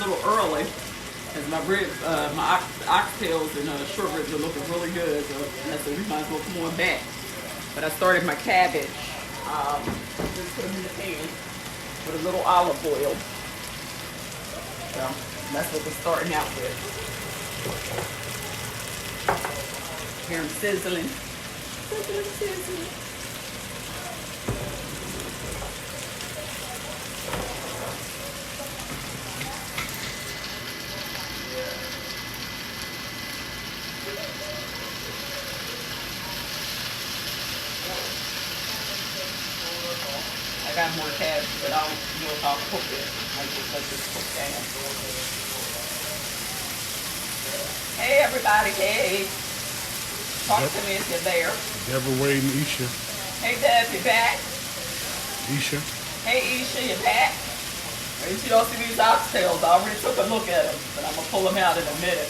little early, because my ribs, my oxtails and short ribs are looking really good. So I said we might as well come on back. But I started my cabbage. Just put them in the pan with a little olive oil. So that's what we're starting out with. Hear them sizzling. Sizzling, sizzling. I got more cabbage, but I don't know if I'll cook it. I just let this cook down. Hey everybody, hey. Talk to me if you're there. Deborah Wade and Isha. Hey Deb, you back? Isha. Hey Isha, you back? You don't see these oxtails. I already took a look at them, but I'm going to pull them out in a minute.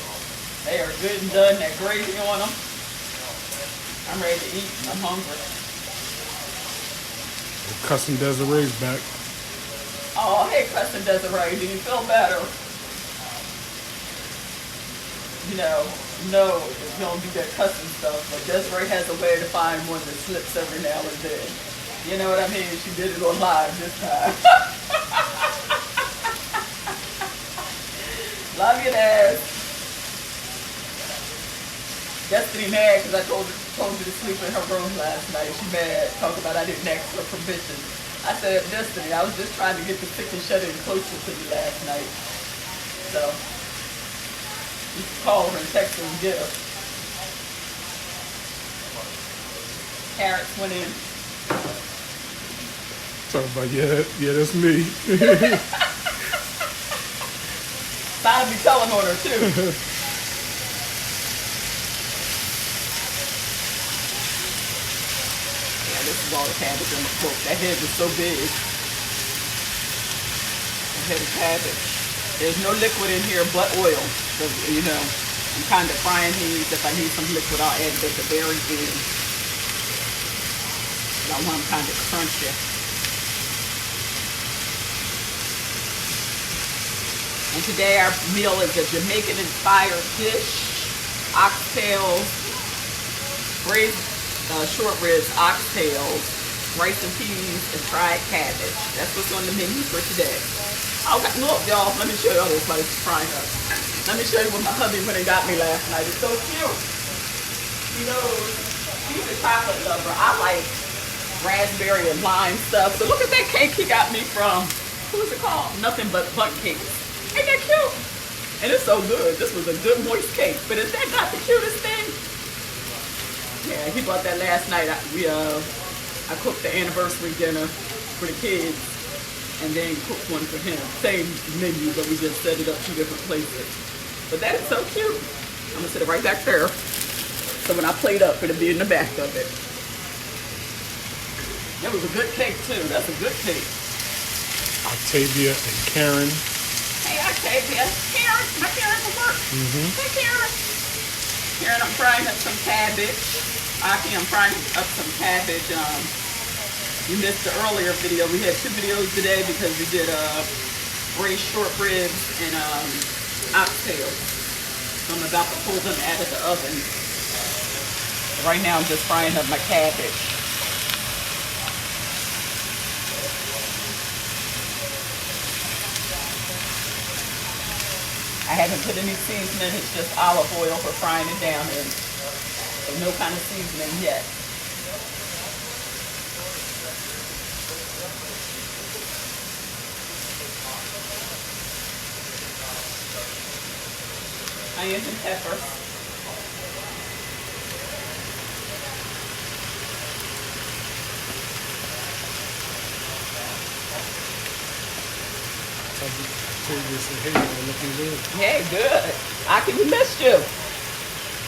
They are good and done. That gravy on them. I'm ready to eat. I'm hungry. Cousin Desiree's back. Oh, hey, Cousin Desiree. Do you feel better? You know, no, you don't do that cussing stuff, but Desiree has a way to find one that slips every now and then. You know what I mean? She did it on live this time. Love you, Des. Destiny mad because I told her to sleep in her room last night. She mad. Talk about I didn't ask for permission. I said, Destiny, I was just trying to get the thick and shut in closer to you last night. So, you can call her and text her and get her. Carrots went in. Talking about, yeah, that's me. I'll be telling on her too. This is all the cabbage in the pork. That head is so big. The head of cabbage. There's no liquid in here but oil. So, you know, I'm kind of frying these. If I need some liquid, I'll add it at the very end. But I want them kind of crunchy. And today our meal is a Jamaican-inspired dish. Oxtails, braised short ribs, oxtails, rice and peas, and fried cabbage. That's what's on the menu for today. Okay, look, y'all, let me show y'all this place frying up. Let me show you what my hubby went and got me last night. It's so cute. You know, he's a chocolate lover. I like raspberry and lime stuff. So look at that cake he got me from, who is it called? Nothing But Bundt Cakes. Ain't that cute? And it's so good. This was a good moist cake. But is that not the cutest thing? Yeah, he bought that last night. I cooked the anniversary dinner for the kids and then cooked one for him. Same menu, but we just set it up 2 different places. But that is so cute. I'm gonna set it right back there. So when I plate up, it'll be in the back of it. That was a good cake too. That's a good cake. Octavia and Karen. Hey Octavia. Karen, my Karen will work. Hey Karen. Karen, I'm frying up some cabbage. Aki, I'm frying up some cabbage. You missed the earlier video. We had 2 videos today because we did braised short ribs and oxtails. So I'm about to pull them out of the oven. Right now I'm just frying up my cabbage. I haven't put any seasoning, it's just olive oil for frying it down in. So no kind of seasoning yet. Onions and pepper. Octavia said, hey, you're looking good. Hey, good. Aki, we missed you.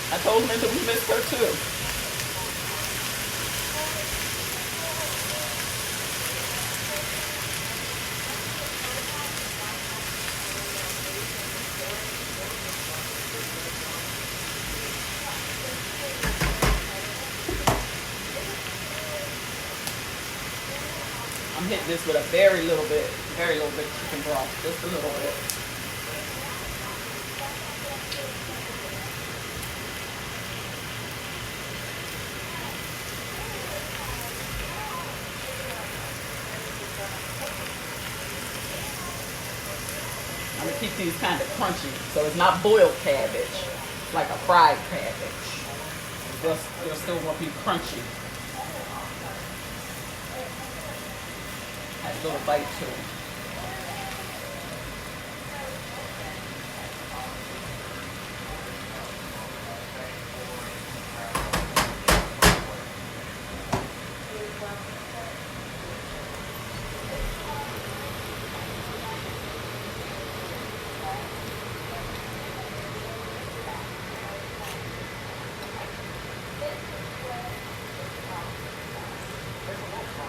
I told him that we missed her too. I'm hitting this with a very little bit chicken broth, just a little bit. I'm gonna keep these kind of crunchy. So it's not boiled cabbage, it's like a fried cabbage. They'll still want to be crunchy. Has a little bite to it.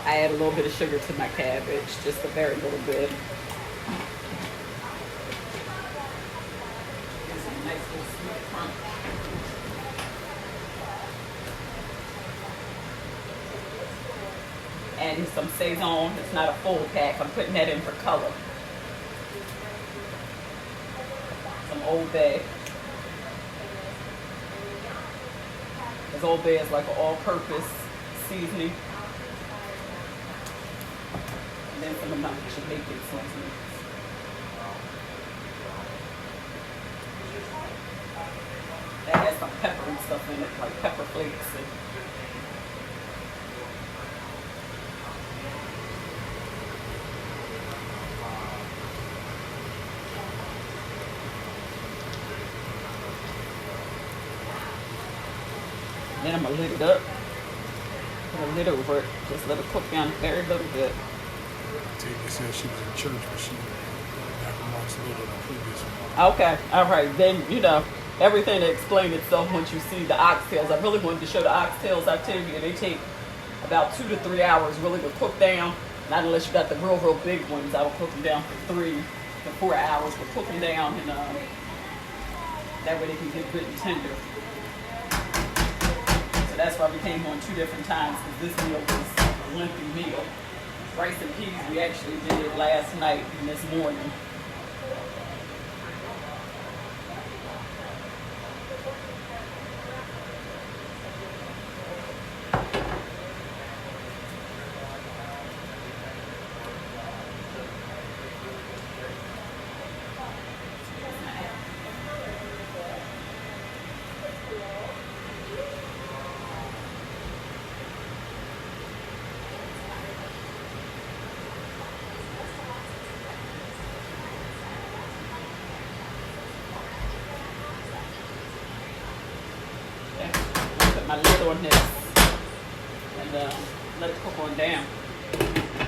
I add a little bit of sugar to my cabbage, just a very little bit. Get some nice little sweet crunch. Adding some Saison. It's not a full pack. I'm putting that in for color. Some Old Bay. Because Old Bay is like an all-purpose seasoning. And then some of my Jamaican seasonings. That has some pepper and stuff in it, like pepper flakes. And then I'm going to lid it up. Put a lid over it. Just let it cook down a very little bit. Tavia said she was in church, but she got remarks a little the previous one. Okay, all right. Then, everything to explain itself once you see the oxtails. I really wanted to show the oxtails. I tell you, they take about 2 to 3 hours really to cook down. Not unless you got the real big ones. I will cook them down for 3 to 4 hours. But cook them down, and that way they can get good and tender. So that's why we came on 2 different times, because this meal was a lengthy meal. Rice and peas we actually did last night and this morning. My lid on this and let it cook on down.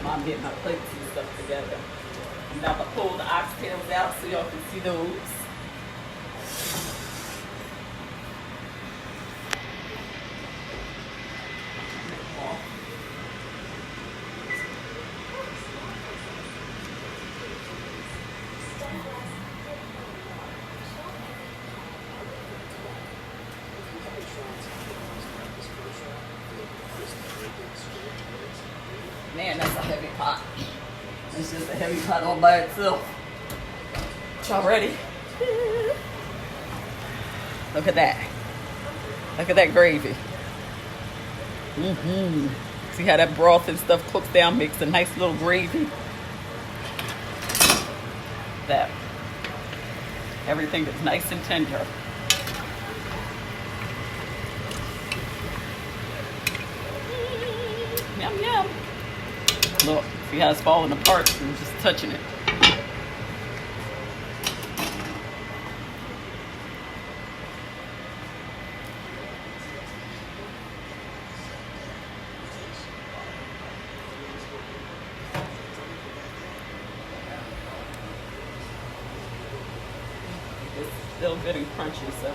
Mom getting my plates and stuff together. And now I'm gonna pull the oxtails out so y'all can see those. Man, that's a heavy pot. It's just a heavy pot all by itself. Y'all ready? Look at that. Look at that gravy. See how that broth and stuff cooks down, makes a nice little gravy. That. Everything is nice and tender. Yum, yum. Look, see how it's falling apart from just touching it. It's still good and crunchy, so.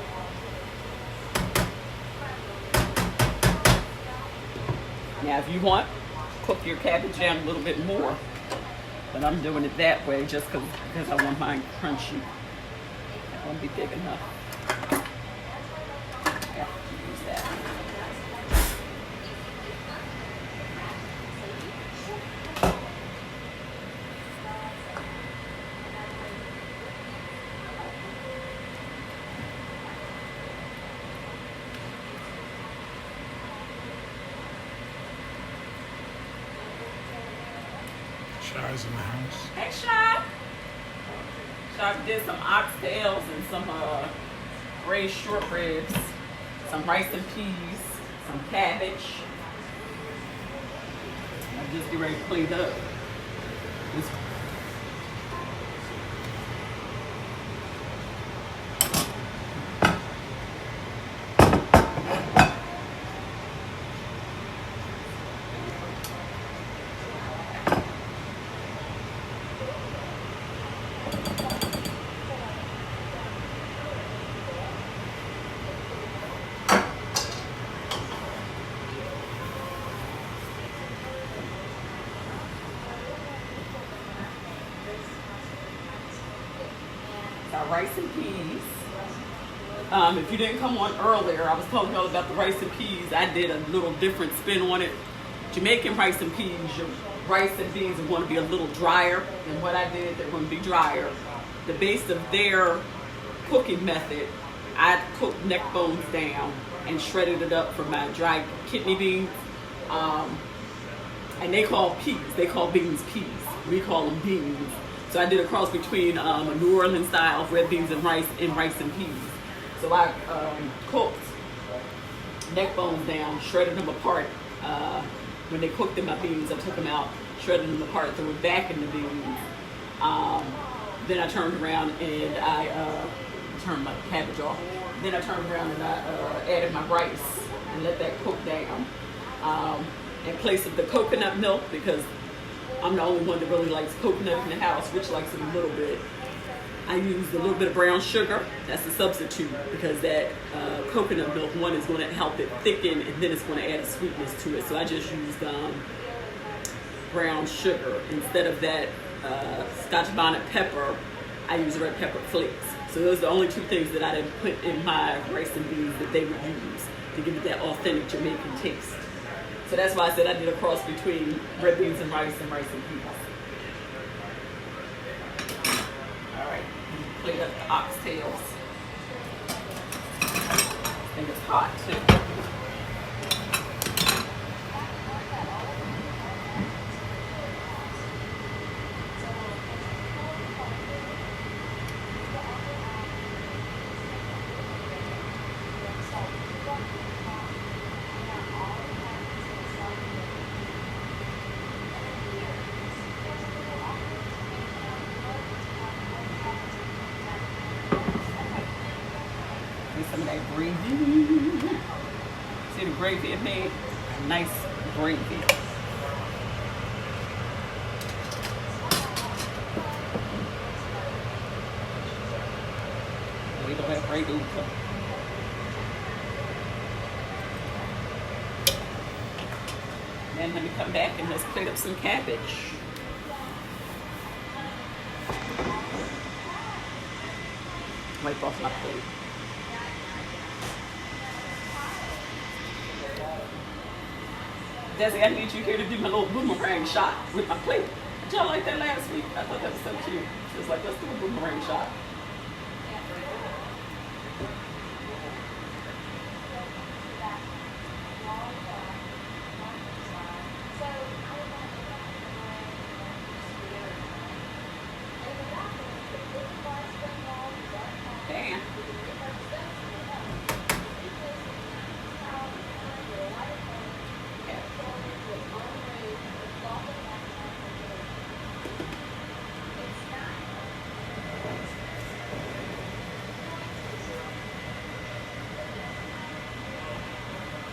Now, if you want, cook your cabbage down a little bit more, but I'm doing it that way just because I want mine crunchy. That won't be big enough. Yeah, use that. Shy's in the house. Hey, Shy. So I did some oxtails and some braised short ribs, some rice and peas, some cabbage. I just get ready to clean up. This our rice and peas. If you didn't come on earlier, I was talking about the rice and peas. I did a little different spin on it. Jamaican rice and peas, your rice and beans are going to be a little drier than what I did. They're going to be drier. The base of their cooking method, I cooked neck bones down and shredded it up for my dried kidney beans. And they call peas. They call beans peas. We call them beans. So I did a cross between a New Orleans style of red beans and rice and peas. So I cooked neck bones down, shredded them apart. When they cooked in my beans, I took them out, shredded them apart, threw it back in the beans. Then I turned around and I turned my cabbage off. Then I turned around and I added my rice and let that cook down. In place of the coconut milk, because I'm the only one that really likes coconut in the house, which likes it a little bit. I used a little bit of brown sugar. That's a substitute because that coconut milk, one, is going to help it thicken, and then it's going to add a sweetness to it. So I just used brown sugar. Instead of that Scotch bonnet pepper, I used red pepper flakes. So those are the only two things that I didn't put in my rice and beans that they would use to give it that authentic Jamaican taste. So that's why I said I did a cross between red beans and rice and peas. All right, plate up the oxtails. I think it's hot too. Some of that gravy. See the gravy it made? A nice gravy. We don't have gravy. Then let me come back and let's plate up some cabbage. Wipe off my plate. Desi, I need you here to do my little boomerang shot with my plate. Did y'all like that last week? I thought that was so cute. She was like, let's do a boomerang shot. Damn.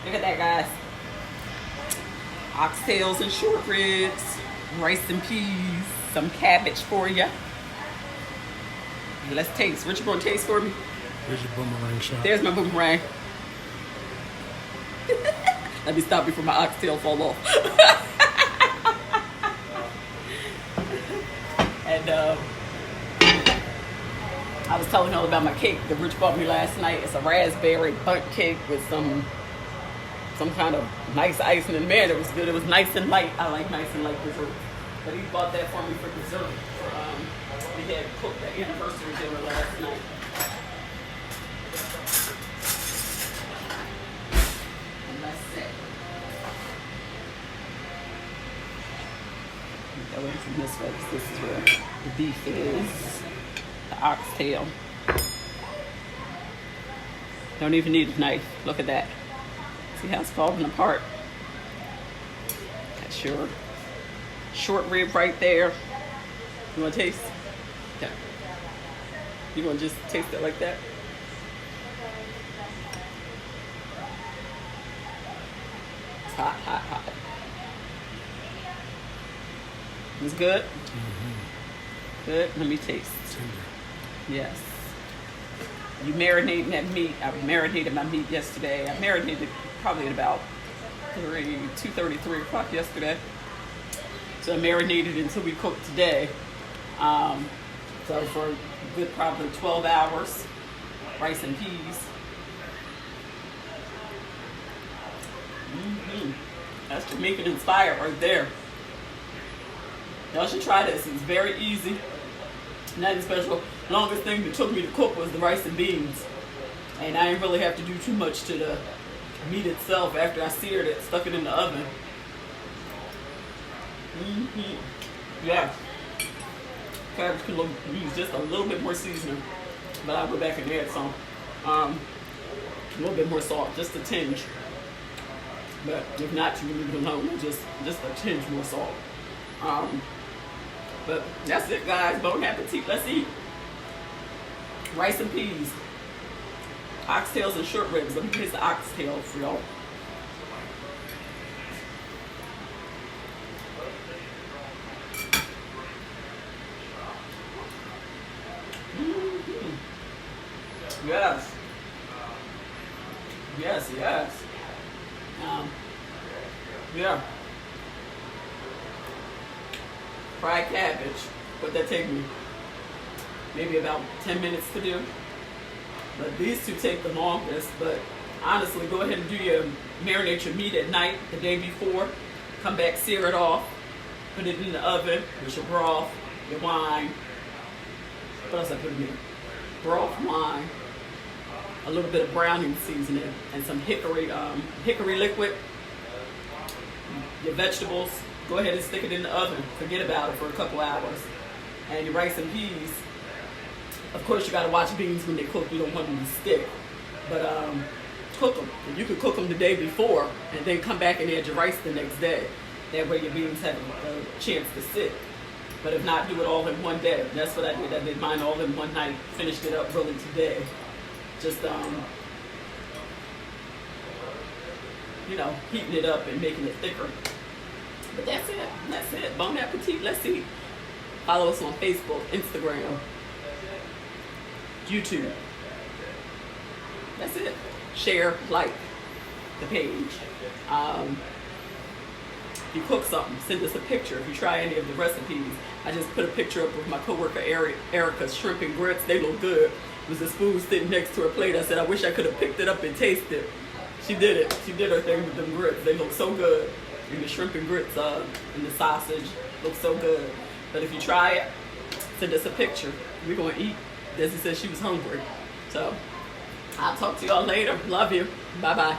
Look at that, guys. Oxtails and short ribs, rice and peas, some cabbage for you. Let's taste. What you gonna taste for me? There's your boomerang shot. There's my boomerang. Let me stop before my oxtail fall off. And I was telling her about my cake that Rich bought me last night. It's a raspberry bundt cake with some kind of nice icing in there. It was good. It was nice and light. I like nice and light dessert. But he bought that for me for dessert. We had cooked the anniversary dinner last night. And let's see. Go into this way. This is where the beef is. The oxtail. Don't even need a knife. Look at that. See how it's falling apart? That's your short rib right there. You want to taste? Yeah. You want to just taste it like that? It's hot, hot, hot. It's good? Mm-hmm. Good? Let me taste. Tender. Yes. You marinating that meat. I marinated my meat yesterday. I marinated probably at about 2:30, 3 o'clock yesterday. So I marinated until we cooked today. So for a good probably 12 hours. Rice and peas. That's Jamaican inspired right there. Y'all should try this. It's very easy. Nothing special. Longest thing that took me to cook was the rice and beans. And I didn't really have to do too much to the meat itself after I seared it, stuck it in the oven. Yeah. Cabbage could use just a little bit more seasoning. But I'll go back and add some. A little bit more salt, just a tinge. But if not, you can leave it alone. Just a tinge more salt. But that's it, guys. Bon appetit. Let's eat. Rice and peas. Oxtails and short ribs. Let me taste the oxtail for y'all. Yes. Yes, yes. Yeah. Fried cabbage. What'd that take me? Maybe about 10 minutes to do. But these two take the longest. But honestly, go ahead and marinate your meat at night, the day before. Come back, sear it off. Put it in the oven with your broth, your wine. What else I put in here? Broth, wine, a little bit of browning seasoning, and some hickory liquid. Your vegetables, go ahead and stick it in the oven. Forget about it for a couple hours. And your rice and peas, of course you gotta watch beans when they cook. You don't want them to stick. But cook them. And you can cook them the day before and then come back and add your rice the next day. That way your beans have a chance to sit. But if not, do it all in one day. That's what I did. I did mine all in one night. Finished it up really today. Just heating it up and making it thicker. But that's it. That's it. Bon appetit. Let's eat. Follow us on Facebook, Instagram, YouTube. That's it. Share, like the page. If you cook something, send us a picture. If you try any of the recipes, I just put a picture up with my coworker Erica's shrimp and grits. They look good. There was this food sitting next to her plate. I said, I wish I could have picked it up and tasted it. She did it. She did her thing with them grits. They look so good. And the shrimp and grits and the sausage look so good. But if you try it, send us a picture. We're going to eat. Desi said she was hungry. So I'll talk to y'all later. Love you. Bye-bye.